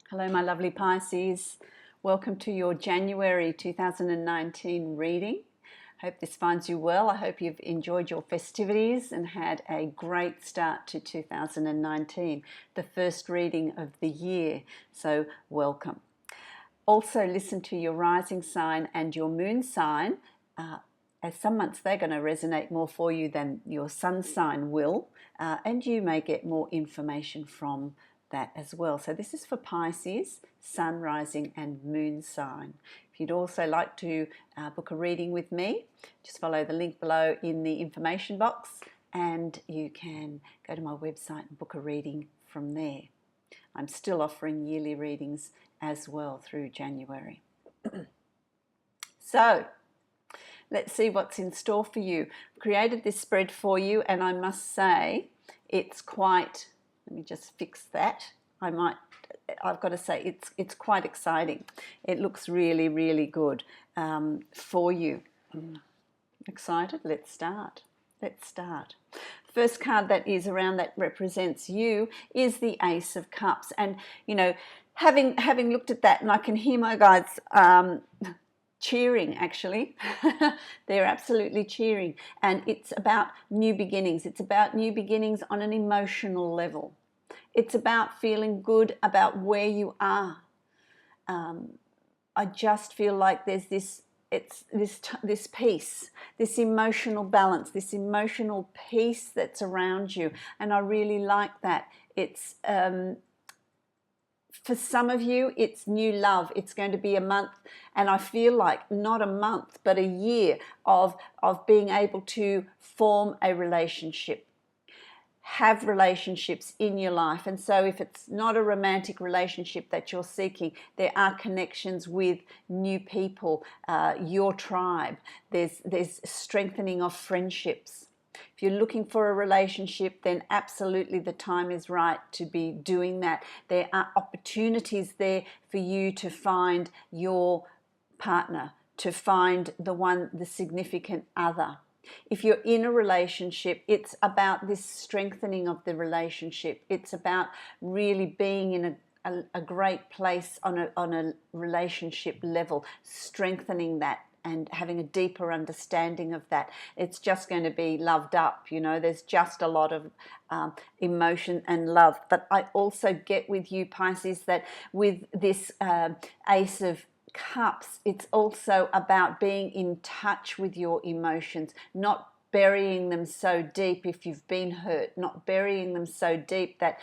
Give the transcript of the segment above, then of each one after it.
Hello, my lovely Pisces. Welcome to your January 2019 reading. Hope this finds you well. I hope you've enjoyed your festivities and had a great start to 2019, the first reading of the year. So welcome. Also listen to your rising sign and your moon sign, as some months they're going to resonate more for you than your sun sign will, and you may get more information from that as well. So this is for Pisces, sun, rising and moon sign. If you'd also like to book a reading with me, just follow the link below in the information box and you can go to my website and book a reading from there. I'm still offering yearly readings as well through January. So let's see what's in store for you. I've created this spread for you and I must say it's quite, let me just fix that. I've got to say it's quite exciting. It looks really, really good for you. Excited? Let's start. Let's start. First card that is around that represents you is the Ace of Cups. And, you know, having looked at that, and I can hear my guides cheering, actually. They're absolutely cheering. And it's about new beginnings. It's about new beginnings on an emotional level. It's about feeling good about where you are. I just feel like there's this peace, this emotional balance, this emotional peace that's around you. And I really like that. It's for some of you, it's new love. It's going to be a month, and I feel like not a month, but a year of being able to form a relationship, have relationships in your life. And so if it's not a romantic relationship that you're seeking, there are connections with new people, your tribe. There's strengthening of friendships. If you're looking for a relationship, then absolutely the time is right to be doing that. There are opportunities there for you to find your partner, to find the significant other. If you're in a relationship, it's about this strengthening of the relationship. It's about really being in a great place on a relationship level, strengthening that and having a deeper understanding of that. It's just going to be loved up, you know. There's just a lot of emotion and love. But I also get with you, Pisces, that with this Ace of Cups, it's also about being in touch with your emotions, not burying them so deep if you've been hurt, not burying them so deep that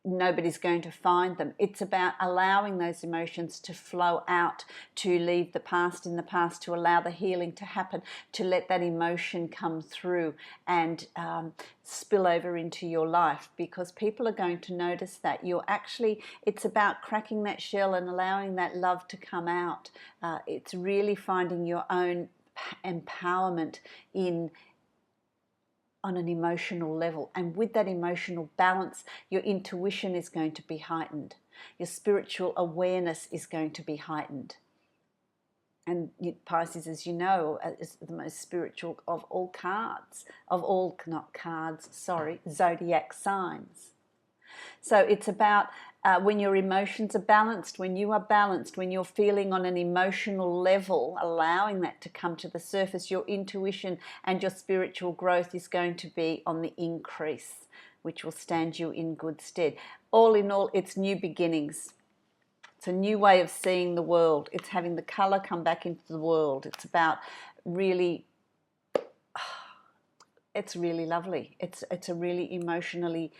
nobody's going to find them. It's about allowing those emotions to flow out, to leave the past in the past, to allow the healing to happen, to let that emotion come through and spill over into your life, because people are going to notice that it's about cracking that shell and allowing that love to come out. It's really finding your own empowerment on an emotional level, and with that emotional balance, your intuition is going to be heightened, your spiritual awareness is going to be heightened. And Pisces, as you know, is the most spiritual of all zodiac signs. So it's about when your emotions are balanced, when you are balanced, when you're feeling on an emotional level, allowing that to come to the surface, your intuition and your spiritual growth is going to be on the increase, which will stand you in good stead. All in all, it's new beginnings. It's a new way of seeing the world. It's having the color come back into the world. It's about really, it's really lovely. It's a really emotionally,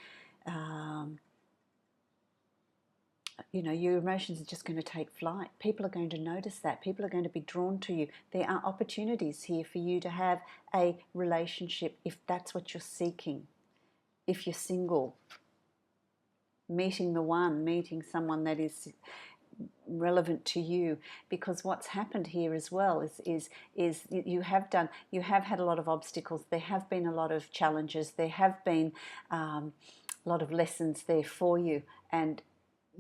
you know, your emotions are just going to take flight. People are going to notice that. People are going to be drawn to you. There are opportunities here for you to have a relationship if that's what you're seeking. If you're single, meeting someone that is relevant to you, because what's happened here as well is you have had a lot of obstacles. There have been a lot of challenges. There have been a lot of lessons there for you, and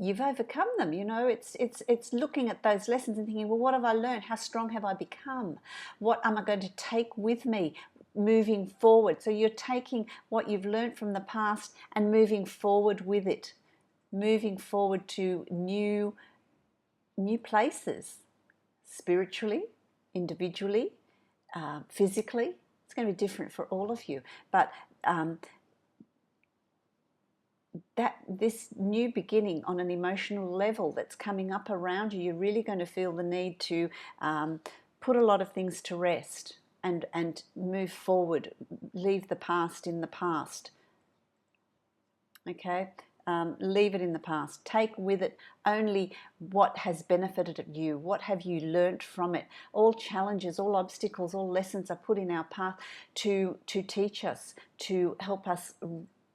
you've overcome them. You know, it's looking at those lessons and thinking, well, what have I learned? How strong have I become? What am I going to take with me moving forward? So you're taking what you've learned from the past and moving forward with it. moving forward to new places, spiritually, individually, physically. It's going to be different for all of you, but that this new beginning on an emotional level that's coming up around you, you're really going to feel the need to put a lot of things to rest and move forward, leave the past in the past. Okay, leave it in the past. Take with it only what has benefited you. What have you learnt from it? All challenges, all obstacles, all lessons are put in our path to teach us, to help us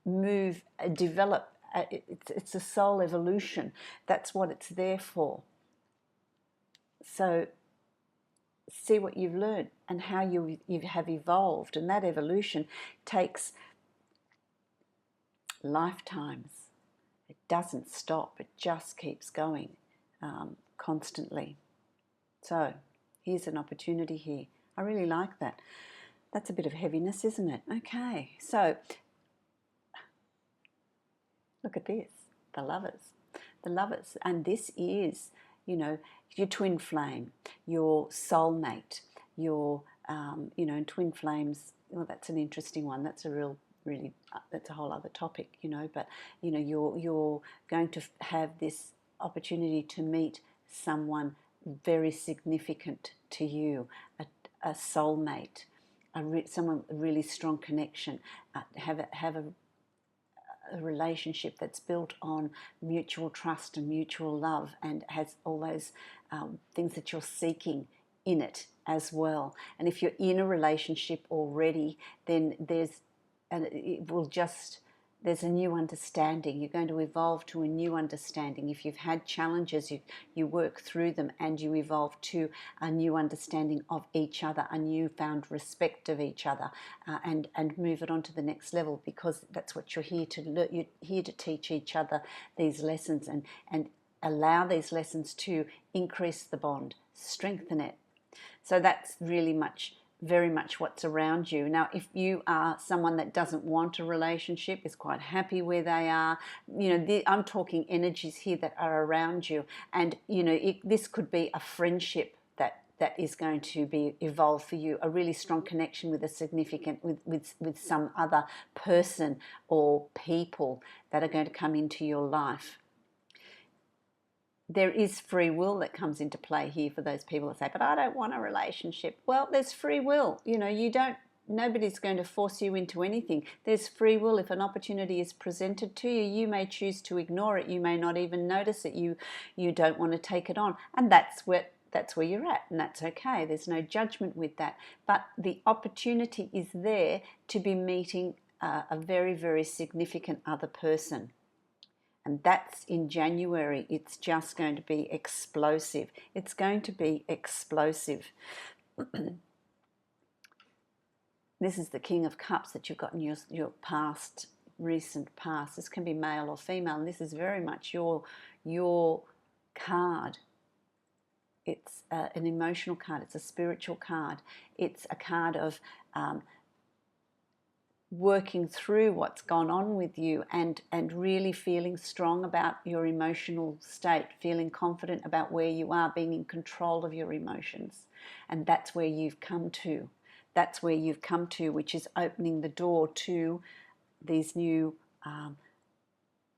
move, develop. It's a soul evolution. That's what it's there for. So see what you've learned and how you have evolved, and that evolution takes lifetimes. It doesn't stop. It just keeps going constantly. So here's an opportunity here. I really like that. That's a bit of heaviness, isn't it? Okay, so look at this, the lovers, and this is, you know, your twin flame, your soulmate, your, you know, twin flames. Well, that's an interesting one. That's a really, that's a whole other topic, you know. But you know, you're going to have this opportunity to meet someone very significant to you, a soulmate, someone with a really strong connection, have a relationship that's built on mutual trust and mutual love, and has all those things that you're seeking in it as well. And if you're in a relationship already, then there's a new understanding. You're going to evolve to a new understanding. If you've had challenges, you work through them and you evolve to a new understanding of each other, a newfound respect of each other, and move it on to the next level, because that's what you're here to learn. You're here to teach each other these lessons and allow these lessons to increase the bond, strengthen it. So that's really very much what's around you. Now, if you are someone that doesn't want a relationship, is quite happy where they are, you know, I'm talking energies here that are around you, and you know, this could be a friendship that is going to be evolved for you, a really strong connection with a significant with some other person or people that are going to come into your life. There is free will that comes into play here for those people that say, but I don't want a relationship. Well, there's free will. You know, nobody's going to force you into anything. There's free will. If an opportunity is presented to you, you may choose to ignore it. You may not even notice it. You don't want to take it on. And that's where you're at, and that's okay. There's no judgment with that. But the opportunity is there to be meeting a very, very significant other person. And that's in January. It's just going to be explosive. It's going to be explosive. This is the King of Cups that you've got in your past, recent past. This can be male or female, and this is very much your card. It's an emotional card. It's a spiritual card. It's a card of working through what's gone on with you and really feeling strong about your emotional state, feeling confident about where you are, being in control of your emotions. And that's where you've come to. That's where you've come to, which is opening the door to these new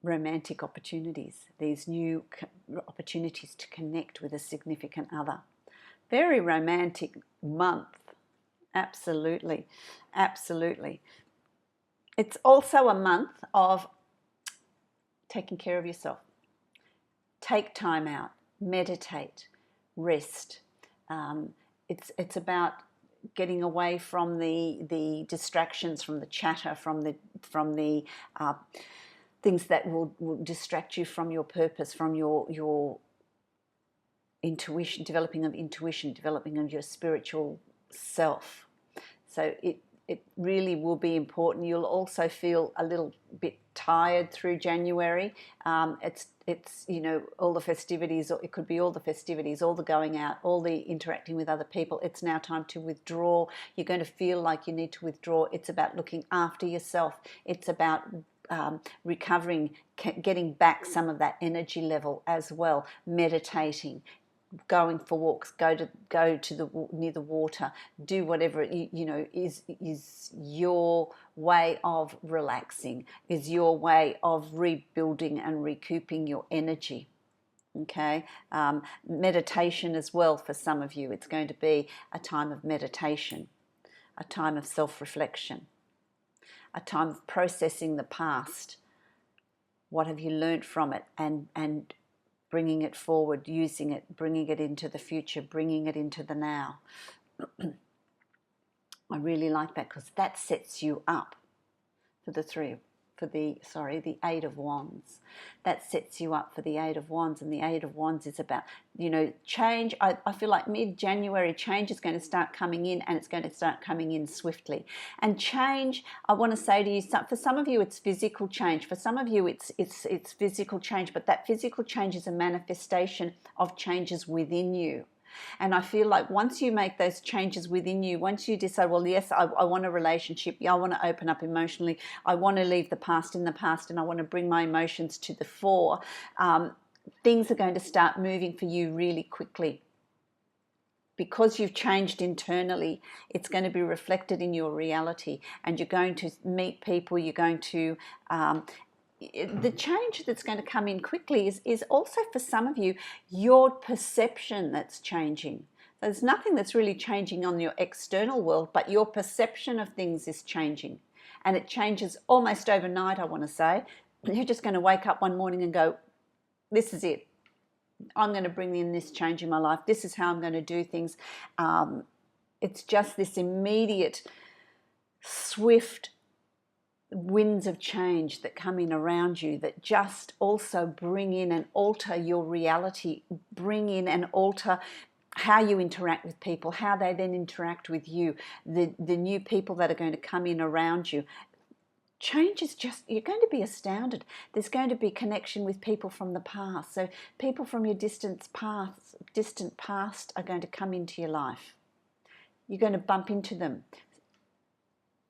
romantic opportunities, these new opportunities to connect with a significant other. Very romantic month. Absolutely. Absolutely. It's also a month of taking care of yourself. Take time out, meditate, rest. It's about getting away from the distractions, from the chatter, from the things that will distract you from your purpose, from your intuition, developing of your spiritual self. So it really will be important. You'll also feel a little bit tired through January. It's you know, all the festivities, or it could be all the festivities, all the going out, all the interacting with other people. It's now time to withdraw. You're going to feel like you need to withdraw. It's about looking after yourself. It's about recovering, getting back some of that energy level as well, meditating, going for walks, go to the near the water, do whatever is your way of relaxing, is your way of rebuilding and recouping your energy. Okay, meditation as well for some of you. It's going to be a time of meditation, a time of self-reflection, a time of processing the past. What have you learned from it, and bringing it forward, using it, bringing it into the future, bringing it into the now. I really like that, because that sets you up for the Eight of Wands. That sets you up for the Eight of Wands, and the Eight of Wands is about, change. I feel like mid-January, change is going to start coming in, and it's going to start coming in swiftly. And change, I want to say to you, for some of you it's physical change, for some of you it's physical change, but that physical change is a manifestation of changes within you. And I feel like once you make those changes within you, once you decide, well, yes, I want a relationship, I want to open up emotionally, I want to leave the past in the past, and I want to bring my emotions to the fore, things are going to start moving for you really quickly. Because you've changed internally, it's going to be reflected in your reality, and you're going to meet people, you're going to... the change that's going to come in quickly is also, for some of you, your perception that's changing. There's nothing that's really changing on your external world, but your perception of things is changing. And it changes almost overnight, I want to say. You're just going to wake up one morning and go, this is it. I'm going to bring in this change in my life. This is how I'm going to do things. It's just this immediate, swift winds of change that come in around you that just also bring in and alter your reality, bring in and alter how you interact with people, how they then interact with you, the new people that are going to come in around you. Change is just, you're going to be astounded. There's going to be connection with people from the past. So people from your distant past are going to come into your life. You're going to bump into them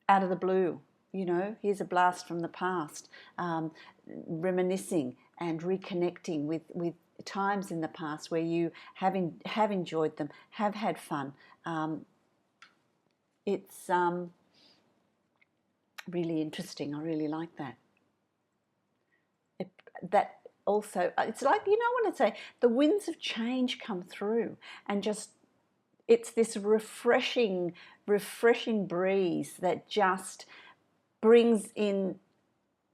out of the blue. Here's a blast from the past, reminiscing and reconnecting with times in the past where you have enjoyed them, have had fun. It's really interesting. I really like that. That also, it's like, when I say the winds of change come through, and just, it's this refreshing breeze that just brings in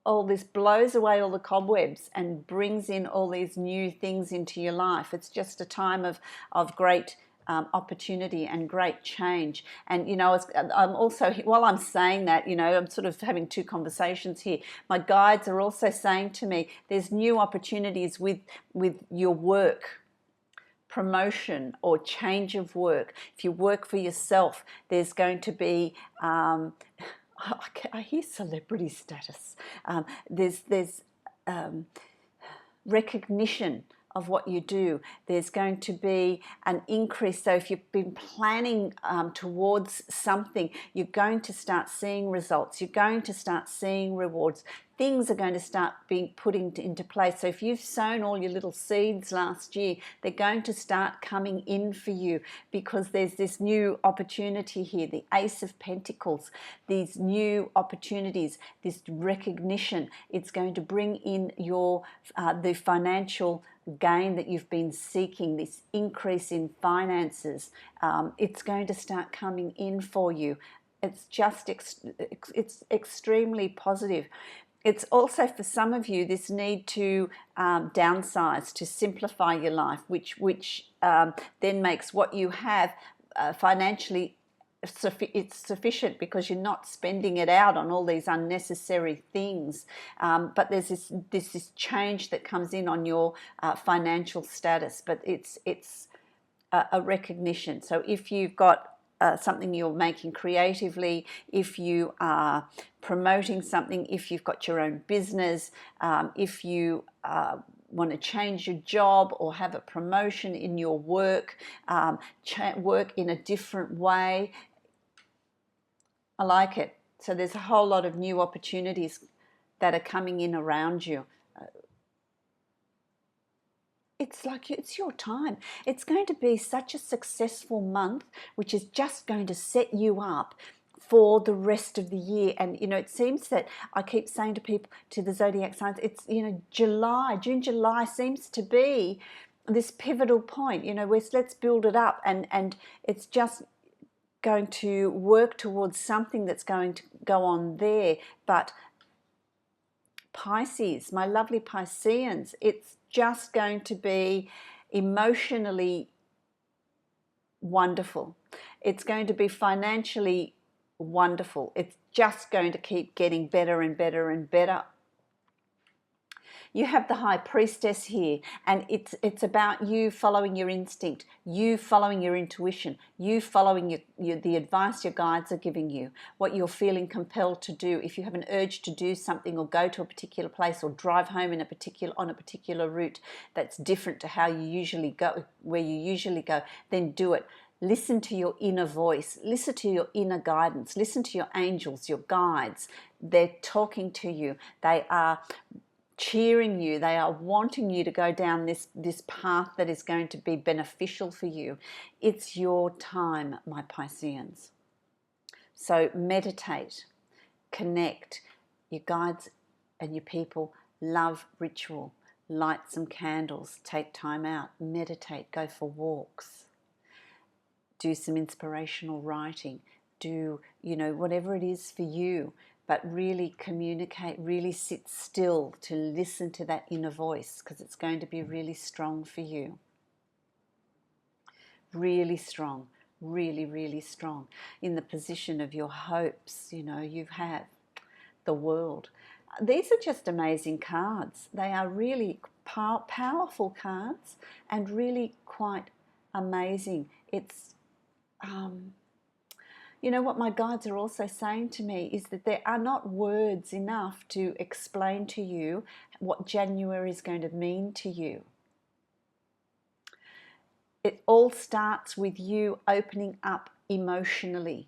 all this, blows away all the cobwebs and brings in all these new things into your life. It's just a time of great opportunity and great change. And I'm also, while I'm saying that, I'm sort of having two conversations here. My guides are also saying to me, there's new opportunities with your work, promotion or change of work. If you work for yourself, there's going to be I hear celebrity status. There's recognition of what you do. There's going to be an increase. So if you've been planning towards something, you're going to start seeing results. You're going to start seeing rewards. Things are going to start being put into place. So if you've sown all your little seeds last year, they're going to start coming in for you, because there's this new opportunity here, the Ace of Pentacles, these new opportunities, this recognition. It's going to bring in your the financial gain that you've been seeking, this increase in finances. It's going to start coming in for you. It's just it's extremely positive. It's also, for some of you, this need to downsize, to simplify your life, which then makes what you have financially, it's sufficient, because you're not spending it out on all these unnecessary things. But there's this change that comes in on your financial status, but it's a recognition. So if you've got something you're making creatively, if you are promoting something, if you've got your own business, if you want to change your job or have a promotion in your work, work in a different way, I like it. So there's a whole lot of new opportunities that are coming in around you. It's like it's your time. It's going to be such a successful month, which is just going to set you up for the rest of the year. And it seems that I keep saying to people, to the zodiac signs, it's June, July seems to be this pivotal point. Where let's build it up, and it's just going to work towards something that's going to go on there. But Pisces, my lovely Pisceans, it's just going to be emotionally wonderful. It's going to be financially wonderful. It's just going to keep getting better and better and better. You have the High Priestess here, and it's about you following your instinct, you following your intuition, you following the advice your guides are giving you, what you're feeling compelled to do. If you have an urge to do something or go to a particular place or drive home on a particular route that's different to how you usually go, where you usually go, then do it. Listen to your inner voice, listen to your inner guidance, listen to your angels, your guides. They're talking to you. They are cheering you. They are wanting you to go down this path that is going to be beneficial for you. It's your time, my Pisceans. So meditate, connect. Your guides and your people love ritual. Light some candles, take time out, meditate, go for walks, do some inspirational writing, do whatever it is for you. But really communicate, really sit still to listen to that inner voice, because it's going to be really strong for you. Really strong, really, really strong. In the position of your hopes, you have the World. These are just amazing cards. They are really powerful cards and really quite amazing. It's what my guides are also saying to me is that there are not words enough to explain to you what January is going to mean to you. It all starts with you opening up emotionally,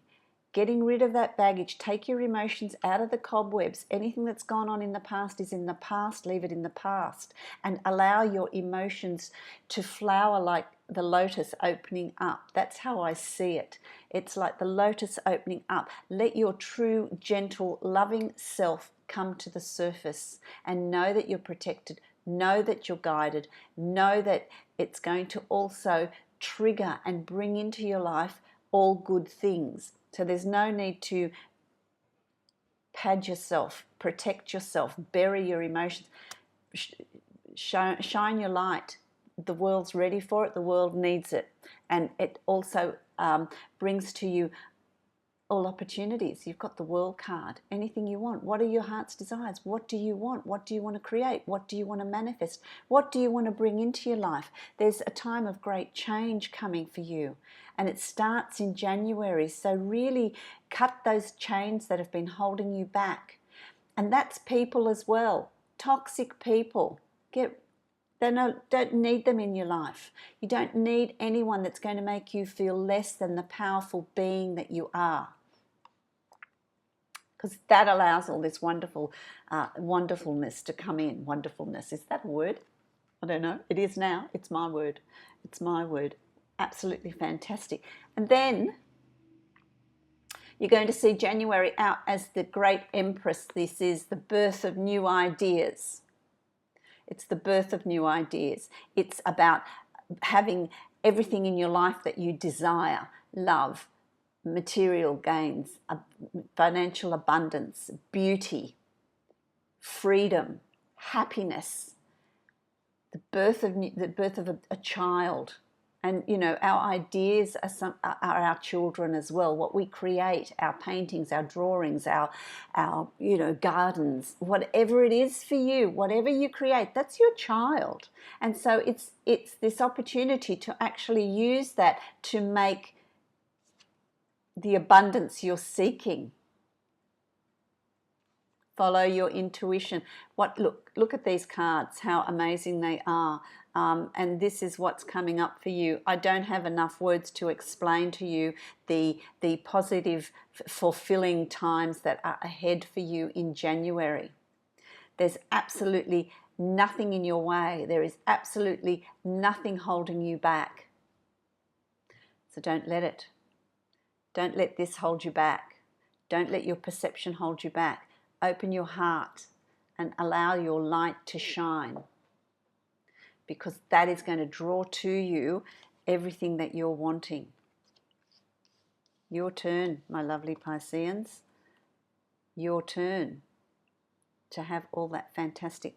getting rid of that baggage. Take your emotions out of the cobwebs. Anything that's gone on in the past is in the past. Leave it in the past and allow your emotions to flower like the lotus opening up. That's how I see it. It's like the lotus opening up. Let your true, gentle, loving self come to the surface and know that you're protected. Know that you're guided. Know that it's going to also trigger and bring into your life all good things. So there's no need to pad yourself, protect yourself, bury your emotions. Shine your light. The world's ready for it. The world needs it. And it also brings to you all opportunities. You've got the World card. Anything you want. What are your heart's desires? What do you want? What do you want to create? What do you want to manifest? What do you want to bring into your life? There's a time of great change coming for you. And it starts in January. So really cut those chains that have been holding you back. And that's people as well. Toxic people. Don't need them in your life. You don't need anyone that's going to make you feel less than the powerful being that you are. Because that allows all this wonderfulness to come in. Wonderfulness, is that a word? I don't know. It is now. It's my word. It's my word. Absolutely fantastic. And then you're going to see January out as the great Empress. This is the birth of new ideas. It's the birth of new ideas. It's about having everything in your life that you desire. Love, material gains, financial abundance, beauty, freedom, happiness, the birth of a child. And, our ideas are our children as well. What we create, our paintings, our drawings, our gardens, whatever it is for you, whatever you create, that's your child. And so it's this opportunity to actually use that to make the abundance you're seeking. Follow your intuition. Look at these cards, how amazing they are. And this is what's coming up for you. I don't have enough words to explain to you the positive, fulfilling times that are ahead for you in January. There's absolutely nothing in your way. There is absolutely nothing holding you back. So don't let it. Don't let this hold you back. Don't let your perception hold you back. Open your heart and allow your light to shine, because that is going to draw to you everything that you're wanting. Your turn, my lovely Pisceans. Your turn to have all that fantastic,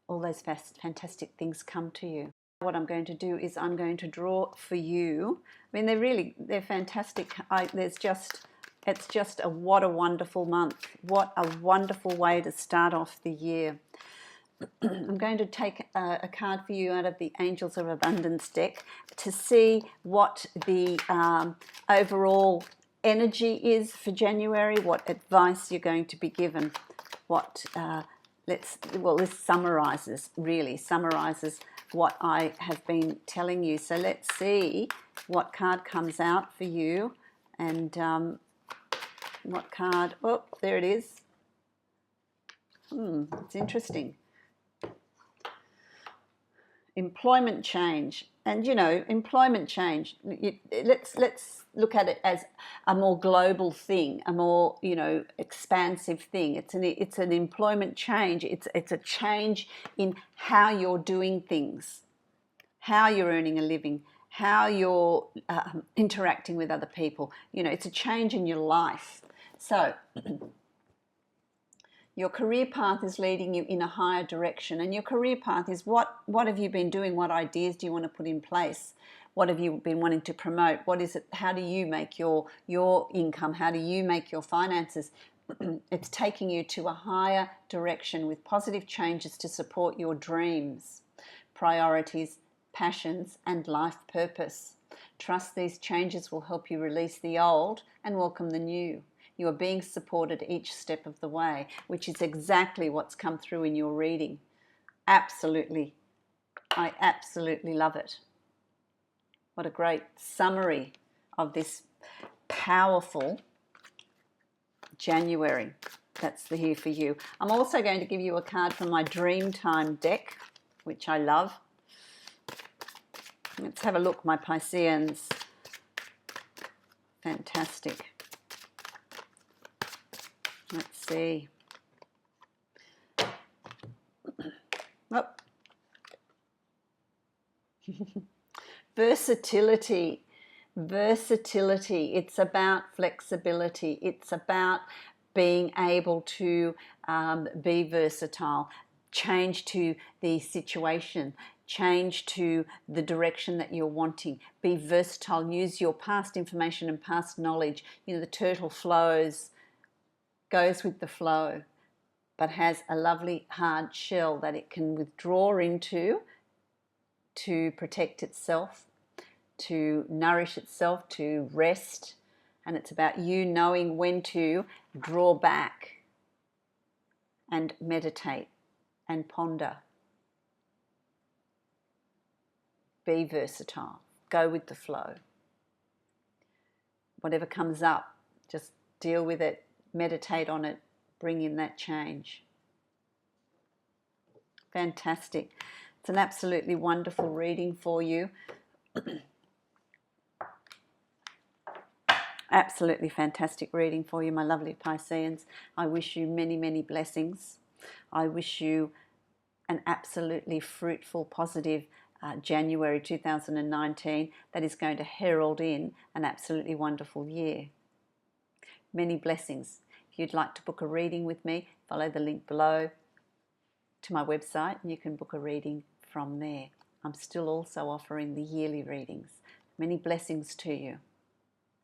all those fantastic things come to you. What I'm going to do is I'm going to draw for you. I mean, they're fantastic. It's just what a wonderful month. What a wonderful way to start off the year. I'm going to take a card for you out of the Angels of Abundance deck to see what the overall energy is for January, what advice you're going to be given, what this summarizes what I have been telling you. So let's see what card comes out for you, and what card, oh, there it is. It's interesting. Employment change. And you know, employment change, let's look at it as a more global thing, a more, you know, expansive thing. It's an employment change. It's a change in how you're doing things, how you're earning a living, how you're interacting with other people. You know, it's a change in your life. So your career path is leading you in a higher direction, and your career path is what have you been doing? What ideas do you want to put in place? What have you been wanting to promote? What is it? How do you make your income? How do you make your finances? It's taking you to a higher direction with positive changes to support your dreams, priorities, passions, and life purpose. Trust these changes will help you release the old and welcome the new. You are being supported each step of the way, which is exactly what's come through in your reading. Absolutely. I absolutely love it. What a great summary of this powerful January that's here for you. I'm also going to give you a card from my Dreamtime deck, which I love. Let's have a look, my Pisceans. Fantastic. Let's see. Oh. Versatility. Versatility. It's about flexibility. It's about being able to be versatile, change to the situation, change to the direction that you're wanting. Be versatile. Use your past information and past knowledge. You know, the turtle flows, goes with the flow, but has a lovely hard shell that it can withdraw into to protect itself, to nourish itself, to rest. And it's about you knowing when to draw back and meditate and ponder. Be versatile. Go with the flow. Whatever comes up, just deal with it. Meditate on it, bring in that change. Fantastic. It's an absolutely wonderful reading for you. Absolutely fantastic reading for you, my lovely Pisceans. I wish you many, many blessings. I wish you an absolutely fruitful, positive January 2019 that is going to herald in an absolutely wonderful year. Many blessings. If you'd like to book a reading with me, follow the link below to my website and you can book a reading from there. I'm still also offering the yearly readings. Many blessings to you.